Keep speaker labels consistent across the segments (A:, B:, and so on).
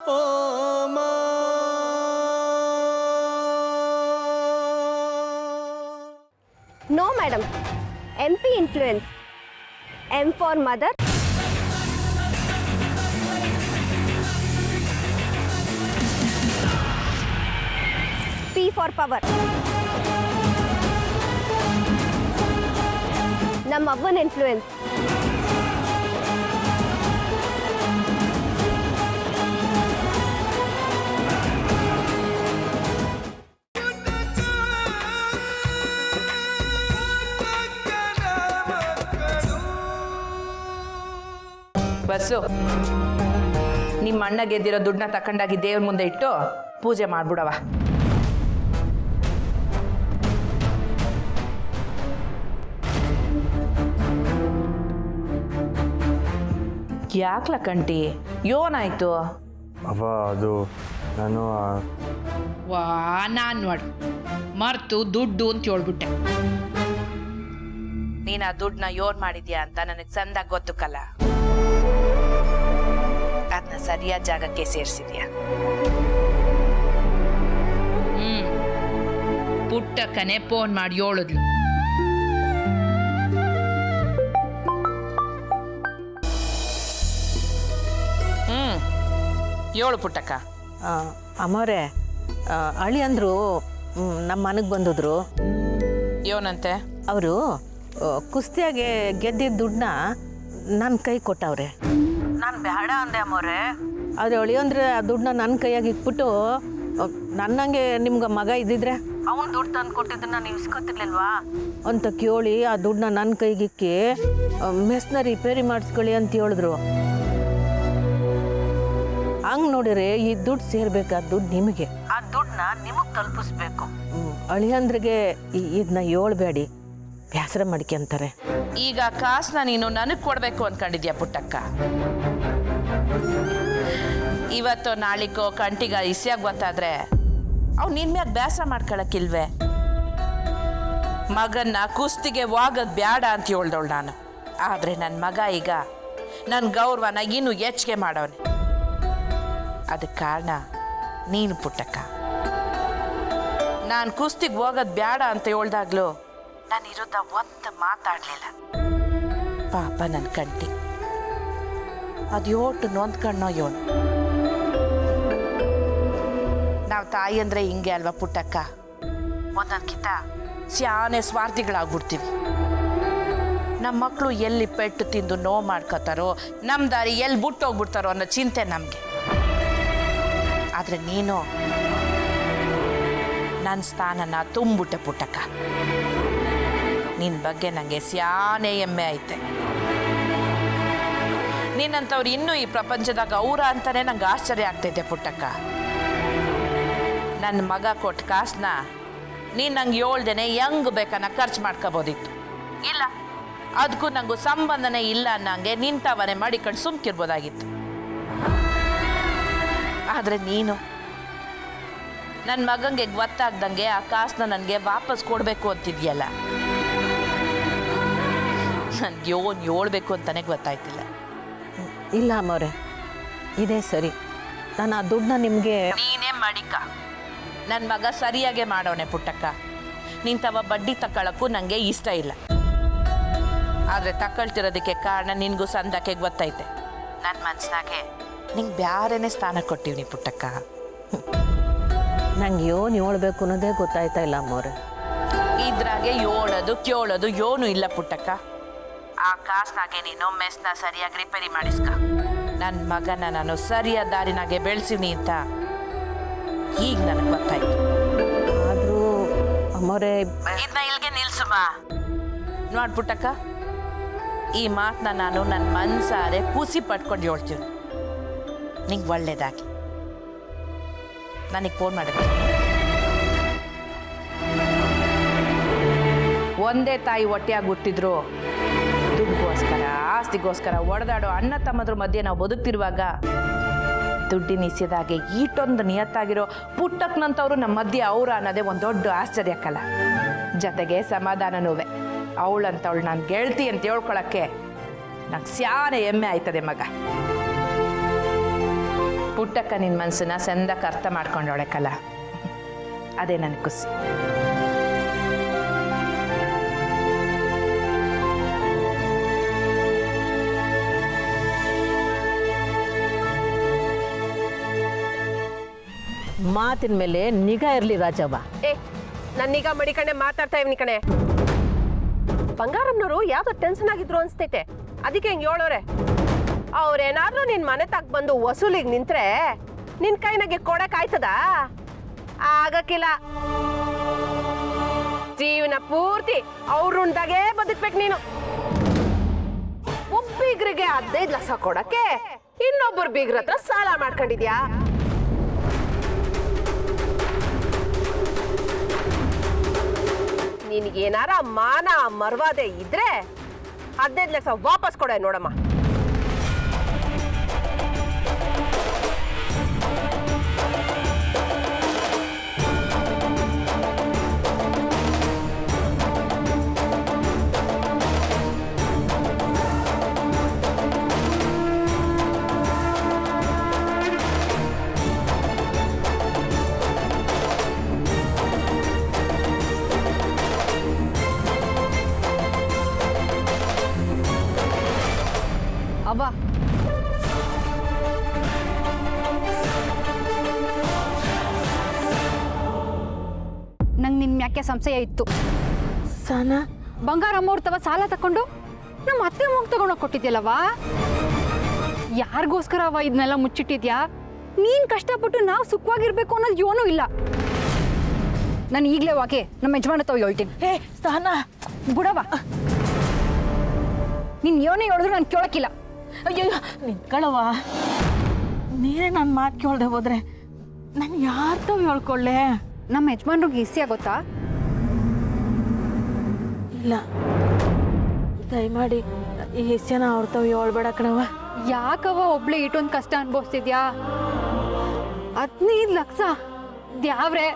A: No, madam. MP influence. M for mother. P for power. ನಮ್ಮ ಅವ್ವನ influence.
B: Bus, ನಿಮ್ಮ ಅಣ್ಣ ಗೆದ್ದಿರೋ ದುಡ್ಡನ್ನ ತಕೊಂಡಾಗಿ ದೇವ್ರ ಮುಂದೆ ಇಟ್ಟು ಪೂಜೆ ಮಾಡ್ಬಿಡವ. ಯಾಕ್ಲ ಕಂಟಿ, ಯೋನಾಯ್ತು?
C: ಅವ ಅದು ನಾನು
D: ನಾನು ನೋಡು ಮರ್ತು ದುಡ್ಡು ಅಂತ ಹೇಳ್ಬಿಟ್ಟೆ.
B: ನೀನು ಆ ದುಡ್ಡನ್ನ ಯೋನ್ ಮಾಡಿದ್ಯಾ ಅಂತ ನನಗೆ ಚಂದಾಗಿ ಗೊತ್ತಕ್ಕಲ್ಲ. ಅದನ್ನ ಸರಿಯಾದ ಜಾಗಕ್ಕೆ ಸೇರಿಸಿದ್ಯಾ?
D: ಪುಟ್ಟಕ್ಕನೆ ಫೋನ್ ಮಾಡಿ ಹೇಳಿದ್ಲು.
B: ಏಳು ಪುಟ್ಟಕ್ಕ.
E: ಅಮ್ಮವ್ರೆ, ಅಳಿ ಅಂದರು ನಮ್ಮ ಮನೆಗೆ ಬಂದಿದ್ರು.
B: ಯೋನಂತೆ?
E: ಅವರು ಕುಸ್ತಿಯಾಗೆ ಗೆದ್ದಿದ್ದ ದುಡ್ಡನ್ನ ನನ್ನ ಕೈ ಕೊಟ್ಟವ್ರೆ. ನಾನು ಬೇಡ ಅಂದೆ ಅಮ್ಮವ್ರೆ. ಆದರೆ ಅಳಿ ಅಂದರೆ ಆ ದುಡ್ಡನ್ನ ನನ್ನ ಕೈಯಾಗಿ ಇಟ್ಬಿಟ್ಟು, ನನ್ನಂಗೆ ನಿಮ್ಗೆ ಮಗ ಇದ್ದಿದ್ರೆ ಅವನು ದುಡ್ಡು ತಂದು ಕೊಟ್ಟಿದ್ದನ್ನ ನೀವು ಇಸ್ಕೊತಿರ್ಲಿಲ್ವಾ ಅಂತ ಕೇಳಿ ಆ ದುಡ್ಡನ್ನ ನನ್ನ ಕೈಗಿಕ್ಕಿ ಮೆಸ್ನ ರಿಪೇರಿ ಮಾಡಿಸ್ಕೊಳ್ಳಿ ಅಂತ ಹೇಳಿದ್ರು. ಹಂಗೆ ನೋಡಿದ್ರೆ ಈ ದುಡ್ಡು ಸೇರ್ಬೇಕಾದ ದುಡ್ಡು ನಿಮಗೆ, ಆ ದುಡ್ಡನ್ನ ನಿಮಗೆ ತಲುಪಿಸ್ಬೇಕು. ಅಳಿಯಂದ್ರಿಗೆ ಇದನ್ನ ಹೇಳ್ಬೇಡಿ, ಬೇಸರ ಮಾಡ್ಕೊಂತಾರೆ.
B: ಈಗ ಕಾಸನ್ನ ನೀನು ನನಗೆ ಕೊಡಬೇಕು ಅಂದ್ಕೊಂಡಿದ್ಯಾ ಪುಟ್ಟಕ್ಕ? ಇವತ್ತು ನಾಳಿಕೋ ಕಂಟಿಗ ಇಸ್ಯಾಗ ಗೊತ್ತಾದ್ರೆ ಅವ್ ನಿನ್ ಮ್ಯಾಗ ಬೇಸರ ಮಾಡ್ಕೊಳಕ್ಕಿಲ್ವೇ? ಮಗನ್ನ ಕುಸ್ತಿಗೆ ಹೋಗೋದು ಬೇಡ ಅಂತ ಹೇಳ್ದವಳು ನಾನು. ಆದರೆ ನನ್ನ ಮಗ ಈಗ ನನ್ನ ಗೌರವನ ಇನ್ನೂ ಹೆಚ್ಚಿಗೆ ಮಾಡವನೆ. ಅದಕ್ಕೆ ಕಾರಣ ನೀನು ಪುಟ್ಟಕ್ಕ. ನಾನು ಕುಸ್ತಿಗೆ ಹೋಗೋದು ಬೇಡ ಅಂತ ಹೇಳ್ದಾಗ್ಲೂ ನಾನು ವಿರುದ್ಧ ಒಂದು ಮಾತಾಡಲಿಲ್ಲ. ಪಾಪ ನನ್ನ ಕಂಟಿ ಅದು ಯೋಟು ನೊಂದ್ಕಣ್ಣೋ ಯೋನು. ನಾವು ತಾಯಿ ಅಂದರೆ ಹಿಂಗೆ ಅಲ್ವಾ ಪುಟ್ಟಕ್ಕ? ಒಂದೊಂದ್ಕಿಂತ ಸ್ಯಾನೆ ಸ್ವಾರ್ಥಿಗಳಾಗ್ಬಿಡ್ತೀವಿ. ನಮ್ಮ ಮಕ್ಕಳು ಎಲ್ಲಿ ಪೆಟ್ಟು ತಿಂದು ನೋವು ಮಾಡ್ಕೋತಾರೋ, ನಮ್ಮ ದಾರಿ ಎಲ್ಲಿ ಬಿಟ್ಟೋಗ್ಬಿಡ್ತಾರೋ ಅನ್ನೋ ಚಿಂತೆ ನಮಗೆ. ಆದರೆ ನೀನು ನನ್ನ ಸ್ಥಾನನ ತುಂಬಿಟ್ಟೆ ಪುಟ್ಟಕ್ಕ. ನಿನ್ನ ಬಗ್ಗೆ ನನಗೆ ಸ್ಯಾನೆ ಹೆಮ್ಮೆ ಐತೆ. ನೀನಂತವ್ರು ಇನ್ನೂ ಈ ಪ್ರಪಂಚದಾಗ ಅವರ ಅಂತಾನೆ ನಂಗೆ ಆಶ್ಚರ್ಯ ಆಗ್ತೈತೆ ಪುಟ್ಟಕ್ಕ. ನನ್ನ ಮಗ ಕೊಟ್ಟ ಕಾಸನ್ನ ನೀನು ನಂಗೆ ಹೇಳ್ದೇನೆ ಹೆಂಗೆ ಬೇಕನ್ನ ಖರ್ಚು ಮಾಡ್ಕೋಬೋದಿತ್ತು. ಇಲ್ಲ, ಅದಕ್ಕೂ ನಂಗೂ ಸಂಬಂಧನೇ ಇಲ್ಲ ಅನ್ನಂಗೆ ನಿಂತವನೇ ಮಾಡಿಕೊಂಡು ಸುಮ್ಕಿರ್ಬೋದಾಗಿತ್ತು. ಆದರೆ ನೀನು ನನ್ನ ಮಗಂಗೆ ಗೊತ್ತಾಗ್ದಂಗೆ ಆ ಕಾಸನ್ನ ನನಗೆ ವಾಪಸ್ ಕೊಡಬೇಕು ಅಂತಿದ್ಯಲ್ಲ. ನನಗೆ ಹೇಳ್ಬೇಕು ಅಂತಾನೆ ಗೊತ್ತಾಯ್ತಿಲ್ಲ.
E: ಇಲ್ಲ ಅಮ್ಮವ್ರೆ, ಇದೇ ಸರಿ. ನಾನು ಆ ದುಡ್ಡನ್ನ ನಿಮಗೆ
B: ನೀನೇ ಮಾಡಿಕ. ನನ್ನ ಮಗ ಸರಿಯಾಗೆ ಮಾಡೋನೆ ಪುಟ್ಟಕ್ಕ. ನಿಂತವ ಬಡ್ಡಿ ತಗೊಳಕ್ಕೂ ನನಗೆ ಇಷ್ಟ ಇಲ್ಲ. ಆದರೆ ತಗೊಳ್ತಿರೋದಕ್ಕೆ ಕಾರಣ ನಿನಗೂ ಸಂದಕ್ಕೆ ಗೊತ್ತೈತೆ. ನನ್ನ ಮನಸ್ಸಿನಾಗೆ ನಿಂಗೆ ಬ್ಯಾರೇನೆ ಸ್ಥಾನ ಕೊಟ್ಟಿವ್ನಿ ಪುಟ್ಟಕ್ಕ.
E: ನಂಗೆ ಏನು ಹೇಳ್ಬೇಕು ಅನ್ನೋದೇ ಗೊತ್ತಾಯ್ತಾ ಇಲ್ಲ ಅಮ್ಮವ್ರೆ.
B: ಇದ್ರಾಗೆ ಹೇಳೋದು ಕೇಳೋದು ಏನೂ ಇಲ್ಲ ಪುಟ್ಟಕ್ಕ. ಆ ಕಾಸ್ನಾಗೆ ನೀನು ಮೆಸ್ನ ಸರಿಯಾಗಿ ರಿಪೇರಿ ಮಾಡಿಸ್ಕ. ನನ್ನ ಮಗನ ನಾನು ಸರಿಯಾದ ದಾರಿನಾಗೆ ಬೆಳೆಸಿನಿ ಅಂತ ಈಗ ನನಗೆ ಗೊತ್ತಾಯ್ತು.
E: ಆದರೂ ಅಮ್ಮವ್ರೆ,
B: ಇದನ್ನ ಇಲ್ಲಿಗೆ ನಿಲ್ಸುಮ. ನೋಡ್ಪುಟ್ಟಕ್ಕ, ಈ ಮಾತನ್ನ ನಾನು ನನ್ನ ಮನ್ಸಾರೆ ಖುಷಿ ಪಟ್ಕೊಂಡು ಹೇಳ್ತೀನಿ. ನಿಂಗೆ ಒಳ್ಳೇದಾಗಿ ನನಗೆ ಫೋನ್ ಮಾಡಿದ್ದೆ. ಒಂದೇ ತಾಯಿ ಹೊಟ್ಟೆಯಾಗಿ ಹುಟ್ಟಿದ್ರು ದುಡ್ಡಿಗೋಸ್ಕರ ಆಸ್ತಿಗೋಸ್ಕರ ಒಡೆದಾಡೋ ಅಣ್ಣ ತಮ್ಮದ್ರ ಮಧ್ಯೆ ನಾವು ಬದುಕ್ತಿರುವಾಗ ದುಡ್ಡಿನ ಇಸಿದಾಗೆ ಈಟೊಂದು ನಿಯತ್ತಾಗಿರೋ ಪುಟ್ಟಕ್ಕನಂತವ್ರು ನಮ್ಮ ಮಧ್ಯೆ ಅವ್ರು ಅನ್ನೋದೇ ಒಂದು ದೊಡ್ಡ ಆಶ್ಚರ್ಯಕ್ಕಲ್ಲ. ಜೊತೆಗೆ ಸಮಾಧಾನನೂ. ಅವಳಂತವಳು ನಾನು ಗೆಳ್ತಿ ಅಂತ ಹೇಳ್ಕೊಳಕ್ಕೆ ನಂಗೆ ಸ್ಯಾನೆ ಹೆಮ್ಮೆ ಆಯ್ತದೆ ಮಗ. ಪುಟ್ಟಕ್ಕ ನಿನ್ನ ಮನಸ್ಸನ್ನ ಸಂದಕ್ಕೆ ಅರ್ಥ ಮಾಡ್ಕೊಂಡವಳೆ ಕಲ, ಅದೇ ನನಗೆ ಖುಷಿ.
E: ಮಾತಿನ ಮೇಲೆ ನಿಗಾ ಇರಲಿ ರಾಜವ್ವ.
F: ನನ್ನೀಗ ಮಡಿಕಣೆ ಮಾತಾಡ್ತಾ ಇವ್ನಿ ಕಣೆ. ಬಂಗಾರಮ್ಮನವರು ಯಾವ್ದೋ ಟೆನ್ಷನ್ ಆಗಿದ್ರು ಅನ್ಸ್ತೈತೆ, ಅದಕ್ಕೆ ಹಿಂಗೆ ಹೇಳೋರೆ. ಅವ್ರೇನಾದ್ರೂ ನಿನ್ ಮನೆ ತಕ್ ಬಂದು ವಸೂಲಿಗೆ ನಿಂತ್ರೆ ನಿನ್ ಕೈನಾಗೆ ಕೊಡಕ್ ಆಯ್ತದ? ಆಗಕ್ಕಿಲ್ಲ. ಜೀವನ ಪೂರ್ತಿ ಅವ್ರುಂದಾಗೆ ಬದುಕ್ಬೇಕು ನೀನು. ಒಬ್ಬ ಬೀಗ್ರಿಗೆ 15 ಲಕ್ಷ ಕೊಡಕ್ಕೆ ಇನ್ನೊಬ್ಬರು ಬೀಗ್ರ ಹತ್ರ ಸಾಲ ಮಾಡ್ಕೊಂಡಿದ್ಯಾ? ನಿನಗೇನಾರ ಮಾನ ಮರ್ವಾದೆ ಇದ್ರೆ 15 ಲಕ್ಷ ವಾಪಸ್ ಕೊಡೆ ನೋಡಮ್ಮ.
A: ಅವ್ವ, ನಂಗೆ ನಿನ್ನ ಮ್ಯಾಕೆ ಸಂಶಯ ಇತ್ತು.
E: ಸಾನಾ,
A: ಬಂಗಾರಮ್ಮವ್ರ ತವ ಸಾಲ ತಕೊಂಡು ನಮ್ಮ ಅತ್ತೆ ಮಗ ತಗೊಂಡೋಗಿ ಕೊಟ್ಟಿದ್ಯಲ್ಲವಾ? ಯಾರಿಗೋಸ್ಕರ ಅವ ಇದನ್ನೆಲ್ಲ ಮುಚ್ಚಿಟ್ಟಿದ್ಯಾ? ನೀನು ಕಷ್ಟಪಟ್ಟು ನಾವು ಸುಖವಾಗಿರ್ಬೇಕು ಅನ್ನೋದು ಏನೂ ಇಲ್ಲ. ನಾನು ಈಗಲೇ ವಾಕೆ ನಮ್ಮ ಯಜಮಾನ ತಾವು ಹೇಳ್ತೀನಿ.
E: ಹೇ ಸಾನಾ,
A: ಬಿಡವ, ನೀನು ಏನೇ ಹೇಳಿದ್ರು ನಾನು ಕೇಳೋಕ್ಕಿಲ್ಲ.
E: ಅಯ್ಯೋ ನಿಂತ್ಕೊಳ್ಳವ. ನೀನೇ ನನ್ನ ಮಾತು ಕೇಳ್ದೆ ಹೋದ್ರೆ ನಾನು ಯಾರ್ತಾವ್ ಹೇಳ್ಕೊಳ್ಳೆ?
A: ನಮ್ಮ ಯಜಮಾನ್ರಿಗೆ ಈಸಿ ಆಗುತ್ತಾ?
E: ಇಲ್ಲ, ದಯಮಾಡಿ ಈ ಹೆಸನ ಅವ್ರತಾವ್ ಹೇಳ್ಬೇಡ ಕಣವ.
A: ಯಾಕವ ಒಬ್ಳೆ ಇಟ್ಟೊಂದು ಕಷ್ಟ ಅನ್ಭವಿಸ್ತಿದ್ಯಾ? 15 ಲಕ್ಷ ದ್ಯಾವ್ರೆ,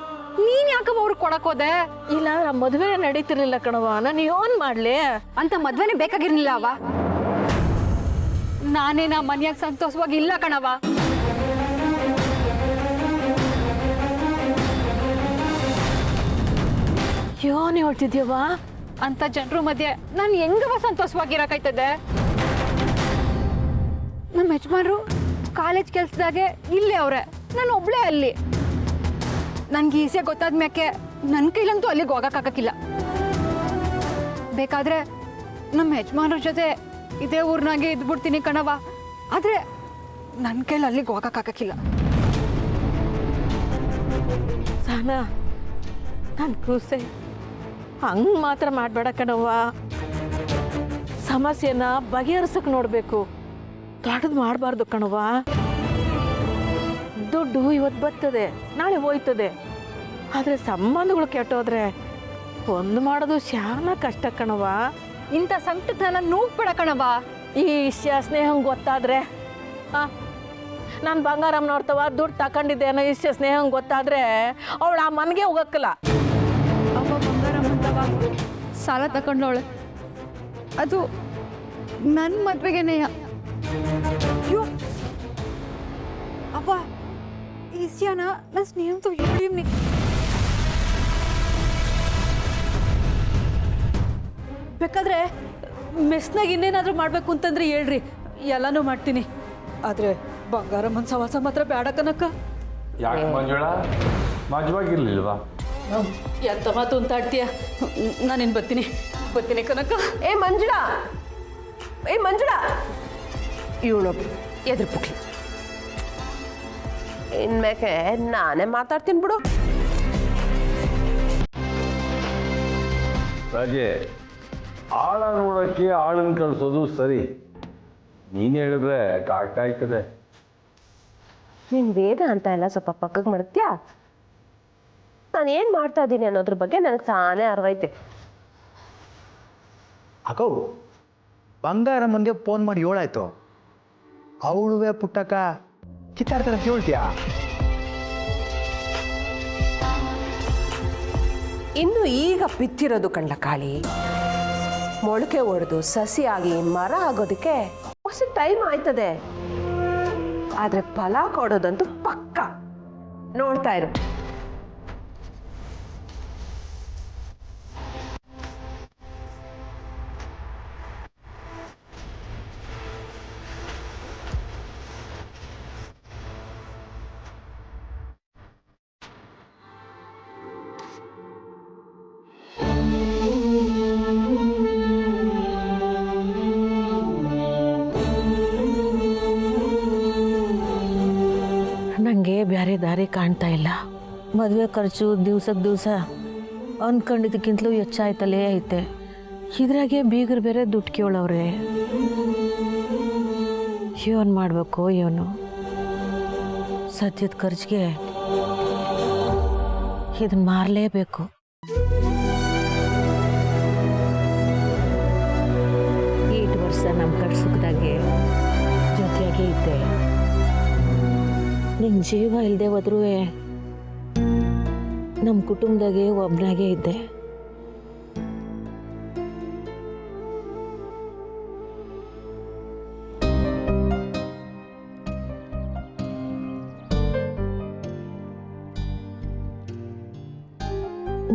A: ನೀನ್ ಯಾಕವ ಅವ್ರಿಗೆ ಕೊಡಕೋದೆ?
E: ಇಲ್ಲ, ನಮ್ಮ ಮದುವೆ ನಡೀತಿರ್ಲಿಲ್ಲ ಕಣವ. ನಾನು ಏನ್ ಮಾಡ್ಲಿ?
A: ಅಂತ ಮದ್ವೆನೇ ಬೇಕಾಗಿರ್ಲಿಲ್ಲ ಅವ. ನಾನೇ ನಾ ಮನ್ಯಾಗ ಸಂತೋಷವಾಗಿ ಇಲ್ಲ ಕಣವ.
E: ಏನ್ ಹೇಳ್ತಿದ್ಯವ?
A: ಅಂತ ಜನರ ಮಧ್ಯೆ ನಾನು ಹೆಂಗವ ಸಂತೋಷವಾಗಿರಕೈತದೆ? ನಮ್ಮ ಯಜಮಾನ್ರು ಕಾಲೇಜ್ ಕೆಲ್ಸದಾಗೆ ಇಲ್ಲೇ ಅವ್ರೆ, ನಾನು ಒಬ್ಳೆ ಅಲ್ಲಿ. ನನ್ಗೆ ಈಸಿಯಾಗಿ ಗೊತ್ತಾದ ಮ್ಯಾಕೆ ನನ್ನ ಕೈಲಂತೂ ಅಲ್ಲಿಗೆ ಹೋಗಕ್ಕಾಗಕ್ಕಿಲ್ಲ. ಬೇಕಾದ್ರೆ ನಮ್ಮ ಯಜಮಾನ್ರ ಜೊತೆ ಇದೇ ಊರ್ನಾಗೆ ಇದ್ಬಿಡ್ತೀನಿ ಕಣವ. ಆದ್ರೆ ನನ್ನ ಕೈಲಿ ಅಲ್ಲಿಗೆ ಹೋಗಕ್ಕಾಗಕ್ಕಿಲ್ಲ.
E: ಸಾನಾ, ನನ್ನ ಕೂಸೆ ಹಂಗೆ ಮಾತ್ರ ಮಾಡಬೇಡ ಕಣವ್ವ. ಸಮಸ್ಯೆನ ಬಗೆಹರಿಸಕ್ಕೆ ನೋಡಬೇಕು, ದೊಡ್ಡದು ಮಾಡಬಾರ್ದು ಕಣವ್ವ. ದುಡ್ಡು ಇವತ್ತು ಬರ್ತದೆ, ನಾಳೆ ಹೋಯ್ತದೆ. ಆದರೆ ಸಂಬಂಧಗಳು ಕೆಟ್ಟೋದ್ರೆ ಒಂದು ಮಾಡೋದು ಶಾನ ಕಷ್ಟ ಕಣವ್ವ.
A: ಇಂಥ ಸಂಕಟಕ್ಕೆ ನಾನು ನೂಗ್ಬೇಡ ಕಣವ.
E: ಈ ವಿಷಯ ಸ್ನೇಹಂಗೆ ಗೊತ್ತಾದ್ರೆ, ನಾನು ಬಂಗಾರಮ್ಮ ನೋಡ್ತವ ದುಡ್ಡು ತಗೊಂಡಿದ್ದೆ ಅನ್ನೋ ವಿಷಯ ಸ್ನೇಹಂಗೆ ಗೊತ್ತಾದ್ರೆ ಅವಳು ಆ ಮನೆಗೆ ಹೋಗಕ್ಕಲ್ಲ.
A: ಅವ ಬಂಗಾರಮ್ಮಂತವ ಸಾಲ ತಗೊಂಡವಳೆ, ಅದು ನನ್ನ ಮದ್ವೆಗೆನೆಯ. ಅಯ್ಯೋ ಅವ್ವ, ಈ ವಿಷಯನ ನನ್ನ ಸ್ನೇಹಿತು ಹೇಳಿವ್ನಿ.
G: ಬೇಕಾದ್ರೆ ಮೆಸ್ನಾಗ ಇನ್ನೇನಾದರೂ ಮಾಡಬೇಕು ಅಂತಂದ್ರೆ ಹೇಳ್ರಿ, ಎಲ್ಲನೂ ಮಾಡ್ತೀನಿ. ಆದರೆ ಬಂಗಾರಮ್ಮನ ಸವಾಸ ಮಾತ್ರ ಬೇಡ ಕನಕ.
C: ಯಾಕೆ ಮಂಜುಳಾ, ಮಜವಾಗಿರ್ಲಿಲ್ವಾ?
G: ಎಂತ ಮಾತು ಅಂತ ಆಡ್ತೀಯ? ನಾನಿನ್ನು ಬರ್ತೀನಿ ಕನಕ.
F: ಏ ಮಂಜುಳಾ, ಇವಳು ಎದುರು ಪುಕ್ಲಿ. ಇನ್ಮೇಕೆ ನಾನೇ ಮಾತಾಡ್ತೀನಿ ಬಿಡು.
H: ರಾಜೆ, ಆಳ ನೋಡೋಕ್ಕೆ ಆಳನ್ನು ಕಳಿಸೋದು ಸರಿ. ನೀನು ಹೇಳಿದ್ರೆ ಕಾಯ್ತದೆ.
F: ನೀನು ವೇದ ಅಂತ ಎಲ್ಲ ಸ್ವಲ್ಪ ಪಕ್ಕಕ್ಕೆ ಮಾಡ್ತೀಯಾ? ನಾನು ಏನು ಮಾಡ್ತಾ ಇದ್ದೀನಿ ಅನ್ನೋದ್ರ ಬಗ್ಗೆ ನನಗೆ ತಾನೇ ಅರ್ವೈತೆ.
I: ಅಕೋ, ಬಂಗಾರಮ್ಮನಿಗೆ ಫೋನ್ ಮಾಡಿ ಹೇಳಾಯ್ತು. ಅವಳುವೆ ಪುಟ್ಟಕ್ಕ ಕಿತ್ತಾಡ್ತಾರೆ ಹೇಳ್ತೀಯಾ?
F: ಇನ್ನು ಈಗ ಬಿತ್ತಿರೋದು ಕಂಡ ಕಾಳಿ, ಮೊಳಕೆ ಹೊಡೆದು ಸಸಿಯಾಗಿ ಮರ ಆಗೋದಕ್ಕೆ ಹೊಸ ಟೈಮ್ ಆಯ್ತದೆ. ಆದ್ರೆ ಫಲ ಕೊಡೋದಂತೂ ಪಕ್ಕ. ನೋಡ್ತಾ ಇರು.
E: ನನಗೆ ಬೇರೆ ದಾರಿ ಕಾಣ್ತಾ ಇಲ್ಲ. ಮದುವೆ ಖರ್ಚು ದಿವ್ಸಕ್ಕೆ ದಿವಸ ಅಂದ್ಕೊಂಡಿದ್ದಕ್ಕಿಂತಲೂ ಹೆಚ್ಚಾಯ್ತಲೇ ಐತೆ. ಇದ್ರಾಗೆ ಬೀಗರು ಬೇರೆ ದುಡ್ಡು ಕೇಳವ್ರೆ. ಏನು ಮಾಡಬೇಕು ಇವನು? ಸದ್ಯದ ಖರ್ಚಿಗೆ ಇದನ್ನ ಮಾರಲೇಬೇಕು. ಈಟು ವರ್ಷ ನಮ್ಮ ಕಡೆ ಸುಖದಾಗೆ ಜೊತೆಯಾಗೆ ಇದ್ದೆ. ನಿಂಗೆ ಜೀವ ಇಲ್ಲದೆ ಹೋದ್ರೂ ನಮ್ಮ ಕುಟುಂಬದಾಗೆ ಒಬ್ಬನಾಗೆ ಇದ್ದೆ.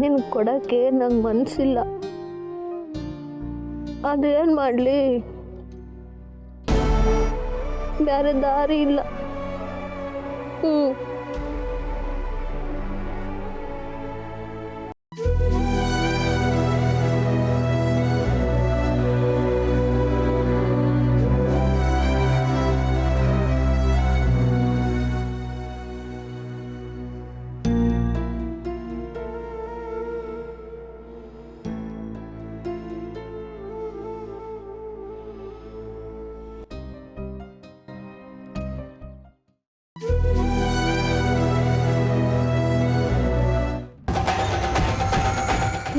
E: ನಿನ್ ಕೊಡಕ್ಕೆ ನಂಗೆ ಮನಸ್ಸಿಲ್ಲ. ಆದ್ರೆ ಏನು ಮಾಡಲಿ, ಬೇರೆ ದಾರಿ ಇಲ್ಲ.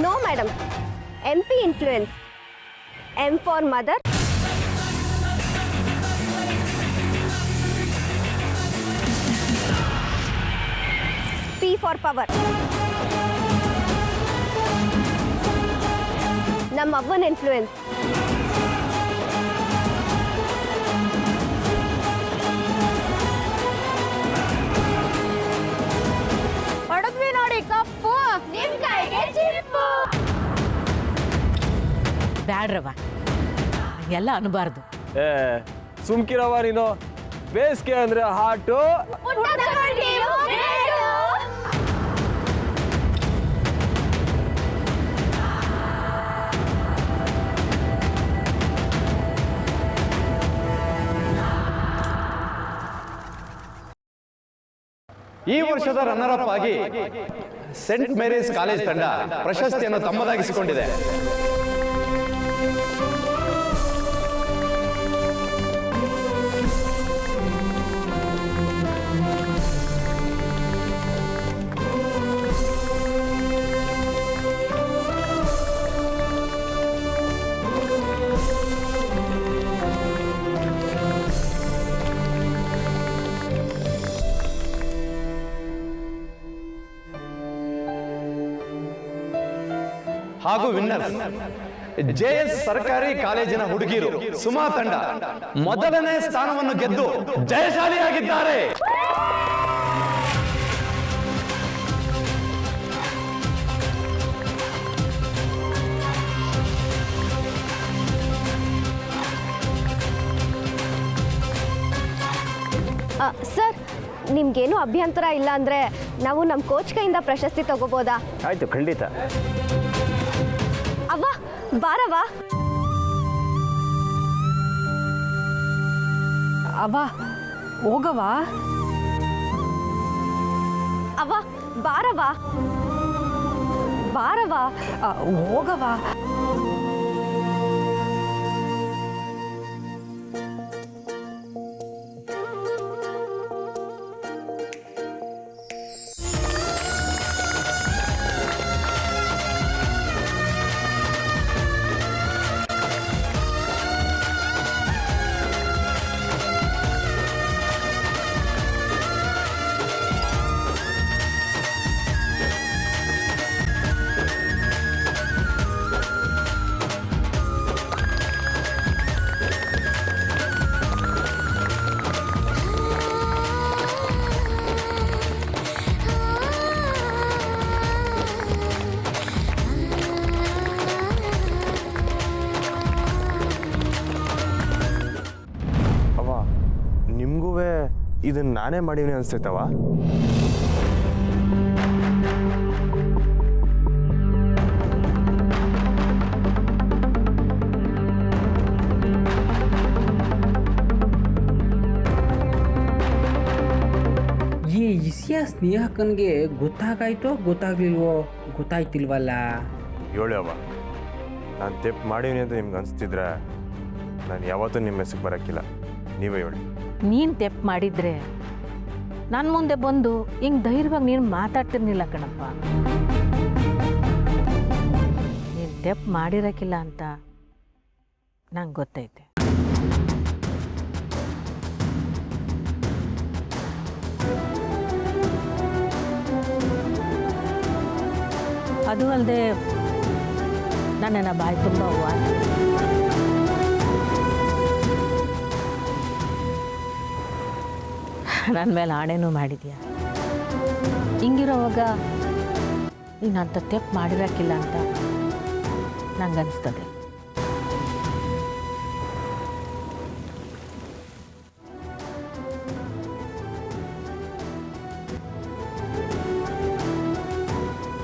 J: No, madam. MP influence. M for mother. P for power. ನಮ್ಮ ಅವ್ವನ ಇನ್ಫ್ಲೂಯೆನ್ಸ್.
A: ಹೊಡೆದ್ವಿ ನೋಡಿ ಕಪ್ಪು, ನಿಮ್ ಕೈಗೆ ಚಿಪ್ಪು.
E: ಬ್ಯಾಡ್ರವ, ಎಲ್ಲ ಅನ್ಬಾರ್ದು.
K: ಸುಮ್ಕಿರವ ನೀನು. ಬೇಸಿಗೆ ಅಂದ್ರೆ ಹಾಟು.
I: ಈ ವರ್ಷದ ರನ್ನರ್ ಅಪ್ ಆಗಿ ಸೆಂಟ್ ಮೇರೀಸ್ ಕಾಲೇಜ್ ತಂಡ ಪ್ರಶಸ್ತಿಯನ್ನು ತಮ್ಮದಾಗಿಸಿಕೊಂಡಿದೆ. ಹಾಗೂ ವಿನ್ನರ್ಸ್ JS ಸರ್ಕಾರಿ ಕಾಲೇಜಿನ ಹುಡುಗಿರು ಸುಮಾ ತಂಡ ಮೊದಲನೇ ಸ್ಥಾನವನ್ನು ಗೆದ್ದು ಜಯಶಾಲಿಯಾಗಿದ್ದಾರೆ.
J: ಸರ್, ನಿಮ್ಗೇನು ಅಭ್ಯಂತರ ಇಲ್ಲ ಅಂದ್ರೆ ನಾವು ನಮ್ಮ ಕೋಚ್ ಕೈಯಿಂದ ಪ್ರಶಸ್ತಿ ತಗೋಬೋದಾ?
K: ಆಯ್ತು, ಖಂಡಿತ.
J: ಅವ್ವ, ಬಾರವ್ವ.
A: ಅವ್ವ ಹೋಗವ್ವ.
J: ಅವ್ವ ಬಾರವ್ವ.
A: ಬಾರವ್ವ, ಹೋಗವ್ವ.
K: ಇದನ್ನು ನಾನೇ ಮಾಡೀನಿ ಅನಿಸ್ತೈತವ.
L: ಈ ಇಸಿಯ ಸ್ನೇಹಕ್ಕನಿಗೆ ಗೊತ್ತಾಗಾಯ್ತೋ ಗೊತ್ತಾಗ್ಲಿಲ್ವೋ ಗೊತ್ತಾಯ್ತಿಲ್ವಲ್ಲ.
K: ಹೇಳಿ ಅವ, ನಾನು ತೆಪ್ಪು ಮಾಡೀನಿ ಅಂತ ನಿಮ್ಗೆ ಅನಿಸ್ತಿದ್ರೆ ನಾನು ಯಾವತ್ತೂ ನಿಮ್ಮ ಹೆಸರು ಬರೋಕ್ಕಿಲ್ಲ. ನೀವೇ ಹೇಳಿ.
E: ನೀನು ತೆಪ್ಪು ಮಾಡಿದ್ರೆ ನನ್ನ ಮುಂದೆ ಬಂದು ಹಿಂಗೆ ಧೈರ್ಯವಾಗಿ ನೀನು ಮಾತಾಡ್ತಿರ್ನಿಲ್ಲ ಕಣಪ್ಪ. ನೀನು ತೆಪ್ಪು ಮಾಡಿರೋಕ್ಕಿಲ್ಲ ಅಂತ ನಂಗೆ ಗೊತ್ತೈತೆ. ಅದು ಅಲ್ಲದೆ ನನ್ನನ್ನು ಬಾಯಿ ತುಂಬ ಹೂವು ನನ್ನ ಮೇಲೆ ಆಣೆನೂ ಮಾಡಿದ್ಯಾ. ಹಿಂಗಿರೋವಾಗ ನೀನು ಅಂಥ ತೆಪ್ಪು ಮಾಡಿರೋಕ್ಕಿಲ್ಲ ಅಂತ ನಂಗೆ ಅನಿಸ್ತದೆ.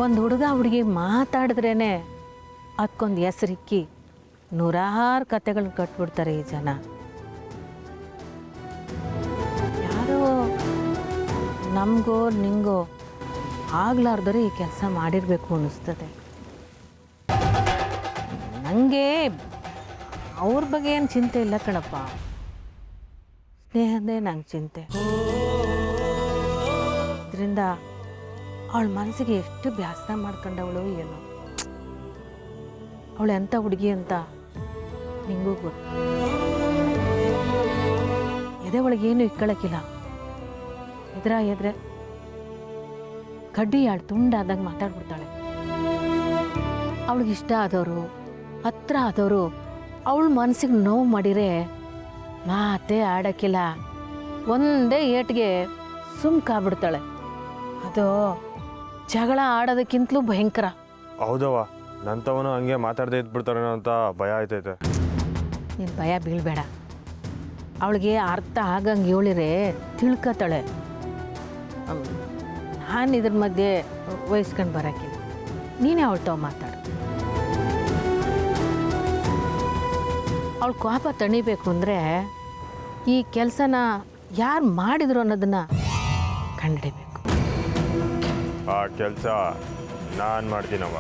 E: ಒಂದು ಹುಡುಗಿ ಮಾತಾಡಿದ್ರೇ ಅದಕ್ಕೊಂದು ಹೆಸರಿಕ್ಕಿ ನೂರಾರು ಕತೆಗಳನ್ನ ಕಟ್ಬಿಡ್ತಾರೆ ಈ ಜನ. ಯಾರೋ ನಮಗೋ ನಿಂಗೋ ಆಗ್ಲಾರ್ದರೆ ಈ ಕೆಲಸ ಮಾಡಿರಬೇಕು ಅನ್ನಿಸ್ತದೆ. ನನಗೆ ಅವ್ರ ಬಗ್ಗೆ ಏನು ಚಿಂತೆ ಇಲ್ಲ ಕಣಪ್ಪ, ಸ್ನೇಹದೇ ನಂಗೆ ಚಿಂತೆ. ಇದರಿಂದ ಅವಳ ಮನಸ್ಸಿಗೆ ಎಷ್ಟು ಬೇಸರ ಮಾಡ್ಕೊಂಡವಳು ಏನೋ. ಅವಳು ಎಂಥ ಹುಡುಗಿ ಅಂತ ನಿಂಗೂ ಗೊತ್ತು. ಎದೆ ಒಳಗೇನು ಇಟ್ಕೊಳ್ಳೋಕ್ಕಿಲ್ಲ. ಎದ್ರೆ ಕಡ್ಡಿ ಯಾಳು ತುಂಡಾದಂಗೆ ಮಾತಾಡ್ಬಿಡ್ತಾಳೆ. ಅವಳಿಗಿಷ್ಟ ಆದವರು ಹತ್ರ ಆದವರು ಅವಳ ಮನಸ್ಸಿಗೆ ನೋವು ಮಾಡಿದರೆ ಮಾತೇ ಆಡೋಕ್ಕಿಲ್ಲ. ಒಂದೇ ಏಟಿಗೆ ಸುಮ್ಕಾಗ್ಬಿಡ್ತಾಳೆ. ಅದು ಜಗಳ ಆಡೋದಕ್ಕಿಂತಲೂ ಭಯಂಕರ.
K: ಹೌದವ, ನಂತವನು ಹಂಗೆ ಮಾತಾಡದೆ ಇದ್ಬಿಡ್ತಾರೇನೋ ಅಂತ ಭಯ ಆಯ್ತೈತೆ.
E: ನೀನು ಭಯ ಬೀಳಬೇಡ. ಅವಳಿಗೆ ಅರ್ಥ ಆಗಂಗೆ ಹೇಳಿರೆ ತಿಳ್ಕೊತಾಳೆ. ನಾನು ಇದ್ರ ಮಧ್ಯೆ ವಹಿಸ್ಕೊಂಡು ಬರೋಕ್ಕಿಲ್ಲ. ನೀನೇ ಅವಳು ತಾವು ಮಾತಾಡು. ಅವಳು ಕೋಪ ತಣಿಬೇಕು ಅಂದರೆ ಈ ಕೆಲಸನ ಯಾರು ಮಾಡಿದ್ರು ಅನ್ನೋದನ್ನು ಕಂಡುಹಿಡಿಬೇಕು.
K: ಆ ಕೆಲಸ ನಾನು ಮಾಡ್ತೀನವ್ವ.